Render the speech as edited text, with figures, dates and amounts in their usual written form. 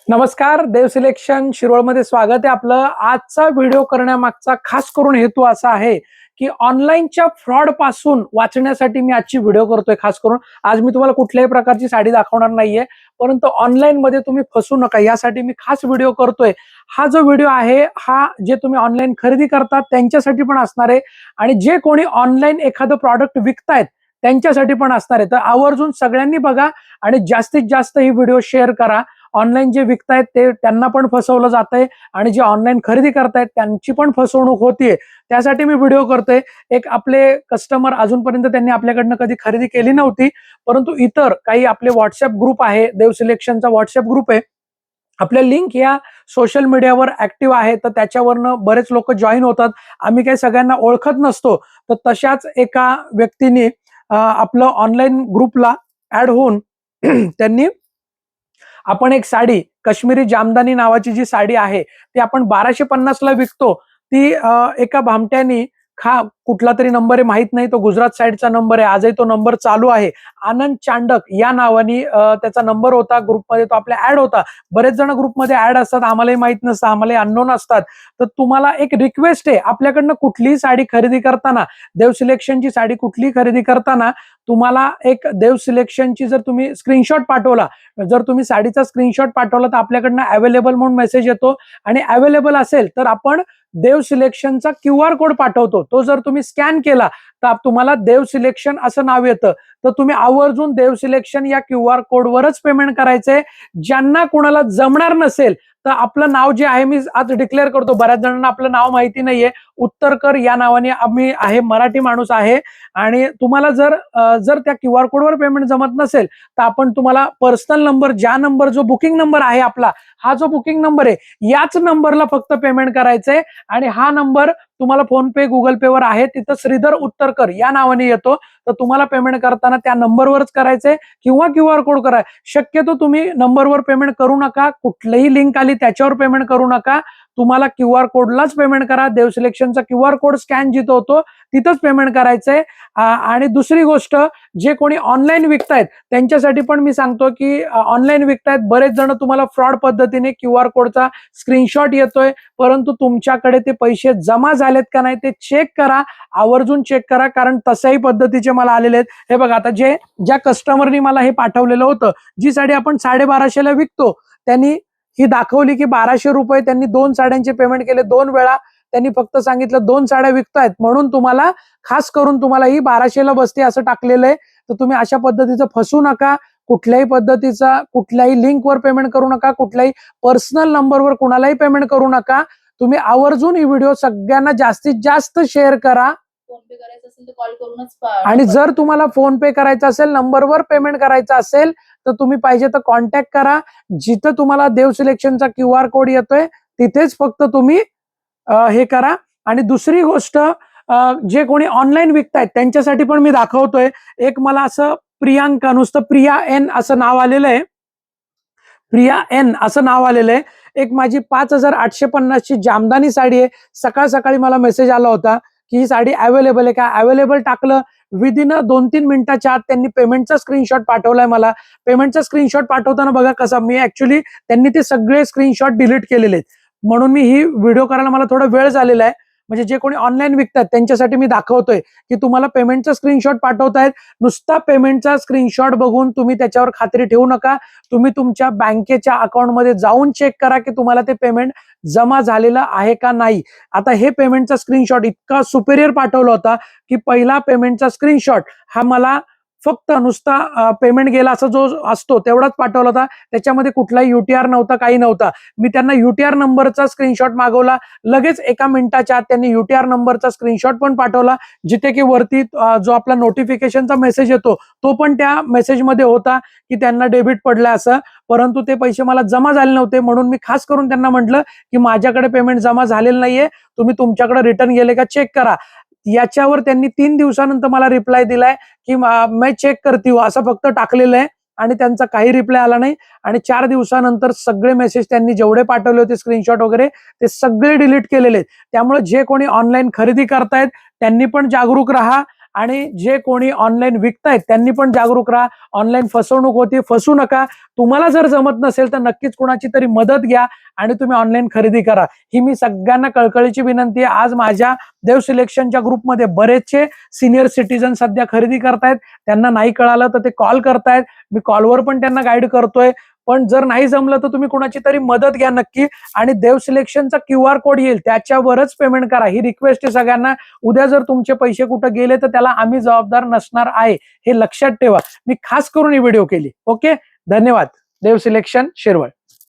नमस्कार, देव सिलेक्शन शिरोळमध्ये स्वागत आहे आपलं. आजचा व्हिडिओ करण्यामागचा खास करून हेतू असा आहे की ऑनलाईनच्या फ्रॉड पासून वाचण्यासाठी मी आजची व्हिडिओ करतोय. खास करून आज मी तुम्हाला कुठल्याही प्रकारची साडी दाखवणार नाहीये, परंतु ऑनलाईन मध्ये तुम्ही फसू नका यासाठी मी खास व्हिडिओ करतोय. हा जो व्हिडिओ आहे हा जे तुम्ही ऑनलाईन खरेदी करतात त्यांच्यासाठी पण असणार आहे आणि जे कोणी ऑनलाईन एखादं प्रॉडक्ट विकतायत त्यांच्यासाठी पण असणार आहे. तर आवर्जून सगळ्यांनी बघा आणि जास्तीत जास्त ही व्हिडिओ शेअर करा. ऑनलाईन जे विकतायत ते त्यांना पण फसवलं जातंय आणि जे ऑनलाईन खरेदी करतायत त्यांची पण फसवणूक होतीये. त्यासाठी मी व्हिडिओ करतोय. एक आपले कस्टमर अजूनपर्यंत त्यांनी आपल्याकडनं कधी खरेदी केली नव्हती, परंतु इतर काही आपले व्हॉट्सअप ग्रुप आहे, देव सिलेक्शनचा व्हॉट्सअप ग्रुप आहे. आपल्या लिंक या सोशल मीडियावर ऍक्टिव्ह आहे, तर त्याच्यावरनं बरेच लोक जॉईन होतात. आम्ही काही सगळ्यांना ओळखत नसतो. तर तशाच एका व्यक्तीने आपलं ऑनलाईन ग्रुपला ऍड होऊन त्यांनी आपण एक साडी काश्मीरी जामदानी नावाची जी साडी आहे ती आपण 1250 ला विकतो. ती एका भामट्यानी कुठला तरी नंबर आहे माहित नाही, तो गुजरात साईडचा नंबर आहे, आजही तो नंबर चालू आहे. आनंद चांडक या नावाने त्याचा नंबर होता. ग्रुपमध्ये तो आपल्या ऍड होता. बरेच जण ग्रुपमध्ये ऍड असतात, आम्हालाही माहित नसतं, आम्हालाही अननोन असतात. तर तुम्हाला एक रिक्वेस्ट आहे, आपल्याकडनं कुठलीही साडी खरेदी करताना, देव सिलेक्शनची साडी कुठलीही खरेदी करताना तुम्हाला एक देव सिलेक्शनची जर तुम्ही स्क्रीनशॉट पाठवला, जर तुम्ही साडीचा स्क्रीनशॉट पाठवला तर आपल्याकडनं अवेलेबल म्हणून मेसेज येतो आणि अवेलेबल असेल तर आपण देव सिलेक्शनचा QR कोड पाठवतो. तो जर तुम्ही स्कॅन केला तर तुम्हाला देव सिलेक्शन असं नाव येतं. तर तुम्ही आवर्जून देव सिलेक्शन या QR कोडवरच पेमेंट करायचंय. ज्यांना कोणाला जमणार नसेल तर आपलं नाव जे आहे मी आज डिक्लेअर करतो, बऱ्याच जणांना आपलं नाव माहिती नाहीये. उत्तरकर या नावाने आम्ही आहे, मराठी माणूस आहे. आणि तुम्हाला जर त्या QR कोडवर पेमेंट जमत नसेल तर आपण तुम्हाला पर्सनल नंबर, ज्या नंबर जो बुकिंग नंबर आहे आपला, हा जो बुकिंग नंबर आहे याच नंबरला फक्त पेमेंट करायचंय. आणि हा नंबर तुम्हाला फोन पे, गुगल पे वर आहे, तिथं श्रीधर उत्तरकर या नावाने येतो. तर तुम्हाला पेमेंट करताना त्या नंबरवरच करायचंय किंवा QR कोड करा. शक्यतो तुम्ही नंबरवर पेमेंट करू नका. कुठलीही लिंक आली त्याच्यावर पेमेंट करू नका. तुम्हाला QR कोडलाच पेमेंट करा. देव सिलेक्शनचा QR कोड स्कॅन जिथं होतो तिथंच पेमेंट करायचंय. आणि दुसरी गोष्ट, जे कोणी ऑनलाईन विकतायत त्यांच्यासाठी पण मी सांगतो की ऑनलाईन विकतायत बरेच जण तुम्हाला फ्रॉड पद्धतीने QR कोडचा स्क्रीनशॉट येतोय, परंतु तुमच्याकडे ते पैसे जमा झालेत का नाही ते चेक करा. आवर्जून चेक करा, कारण तशाही पद्धतीचे मला आलेले आहेत. हे बघा, आता ज्या कस्टमरनी मला हे पाठवलेलं होतं, जी साडी आपण 1250 ला विकतो, त्यांनी ही दाखवली की 1200 रुपये त्यांनी 2 साड्यांचे पेमेंट केले. 2 वेळा त्यांनी फक्त सांगितलं 2 साड्या विकतायत म्हणून तुम्हाला खास करून तुम्हाला ही 1200 ला बसते असं टाकलेलं आहे. तर तुम्ही अशा पद्धतीचं फसू नका. कुठल्याही पद्धतीचा कुठल्याही लिंकवर पेमेंट करू नका. कुठल्याही पर्सनल नंबरवर कुणालाही पेमेंट करू नका. तुम्ही आवर्जून ही व्हिडिओ सगळ्यांना जास्तीत जास्त शेअर करा. फोन पे करायचं असेल तर कॉल करूनच आणि जर तुम्हाला फोन पे करायचा असेल, नंबरवर पेमेंट करायचं असेल तर तुम्ही पाहिजे तर कॉन्टॅक्ट करा. जिथं तुम्हाला देव सिलेक्शनचा QR कोड येतोय तिथेच फक्त तुम्ही हे करा. आणि दुसरी गोष्ट, जे कोणी ऑनलाईन विकतायत त्यांच्यासाठी पण मी दाखवतोय. एक मला असं प्रियांका, नुसतं प्रिया एन असं नाव आलेलं आहे. प्रिया एन असं नाव आलेलं आहे. एक माझी 5850 ची जामदानी साडी आहे. सकाळ सकाळी मला मेसेज आला होता की ही साडी अवेलेबल आहे का. अवेलेबल टाकलं, विदिन 2-3 मिनिटाच्या आत त्यांनी पेमेंटचा स्क्रीनशॉट पाठवलाय मला. पेमेंटचा स्क्रीनशॉट पाठवताना बघा कसा, मी ऍक्च्युली त्यांनी ते सगळे स्क्रीनशॉट डिलीट केलेले आहेत, म्हणून मी ही व्हिडिओ करायला मला थोडा वेळ झालेला आहे. म्हणजे जे कोणी ऑनलाईन विकतात त्यांच्यासाठी मी दाखवतोय की तुम्हाला पेमेंटचा स्क्रीनशॉट पाठवतायत. नुसता पेमेंटचा स्क्रीनशॉट बघून तुम्ही त्याच्यावर खात्री ठेवू नका. तुम्ही तुमच्या बँकेच्या अकाउंटमध्ये जाऊन चेक करा की तुम्हाला ते पेमेंट जमा झालेलं आहे का नाही. आता हे पेमेंटचा स्क्रीनशॉट इतका सुपेरियर पाठवला होता की पहिला पेमेंटचा स्क्रीनशॉट हा मला फक्त नुसता पेमेंट गेला असं जो असतो तेवढाच पाठवला होता. त्याच्यामध्ये कुठलाही UTR नव्हता, काही नव्हता. मी त्यांना UTR नंबरचा स्क्रीनशॉट मागवला. लगेच 1 मिनिटाच्या आत त्यांनी UTR नंबरचा स्क्रीनशॉट पण पाठवला, जिथे की वरती जो आपला नोटिफिकेशनचा मेसेज येतो तो पण त्या मेसेजमध्ये होता की त्यांना डेबिट पडलं असं. परंतु ते पैसे मला जमा झाले नव्हते, म्हणून मी खास करून त्यांना म्हटलं की माझ्याकडे पेमेंट जमा झालेलं नाहीये, तुम्ही तुमच्याकडे रिटर्न गेले का चेक करा. याच्यावर त्यांनी 3 दिवसानंतर मला रिप्लाय दिलाय की मैं चेक करती हूं असं फक्त टाकलेलं आहे आणि त्यांचा काही रिप्लाय आला नाही. आणि 4 दिवसानंतर सगळे मेसेज त्यांनी जेवढे पाठवले होते स्क्रीनशॉट वगैरे ते सगळे डिलीट केलेले आहेत. त्यामुळे जे कोणी ऑनलाईन खरेदी करतायत त्यांनी पण जागरूक राहा आणि जे कोणी ऑनलाईन विकतायत त्यांनी पण जागरूक राहा. ऑनलाईन फसवणूक होती, फसू नका. तुम्हाला जर जमत नसेल तर नक्कीच कुणाची तरी मदत घ्या आणि तुम्ही ऑनलाईन खरेदी करा. ही मी सगळ्यांना कळकळीची विनंती आहे. आज माझ्या देव सिलेक्शनच्या ग्रुपमध्ये बरेचसे सिनियर सिटीजन सध्या खरेदी करतायत. त्यांना नाही कळालं तर ते कॉल करतायत. मी कॉलवर पण त्यांना गाईड करतोय. पण जर नाही जमलं तर तुम्ही कुणाची तरी मदत घ्या नक्की. आणि देव सिलेक्शनचा QR कोड येईल त्याच्यावरच पेमेंट करा. ही रिक्वेस्ट आहे सगळ्यांना. उद्या जर तुमचे पैसे कुठे गेले तर त्याला आम्ही जबाबदार नसणार आहे, हे लक्षात ठेवा. मी खास करून ही व्हिडिओ केली. ओके, धन्यवाद. देव सिलेक्शन शिरवळ.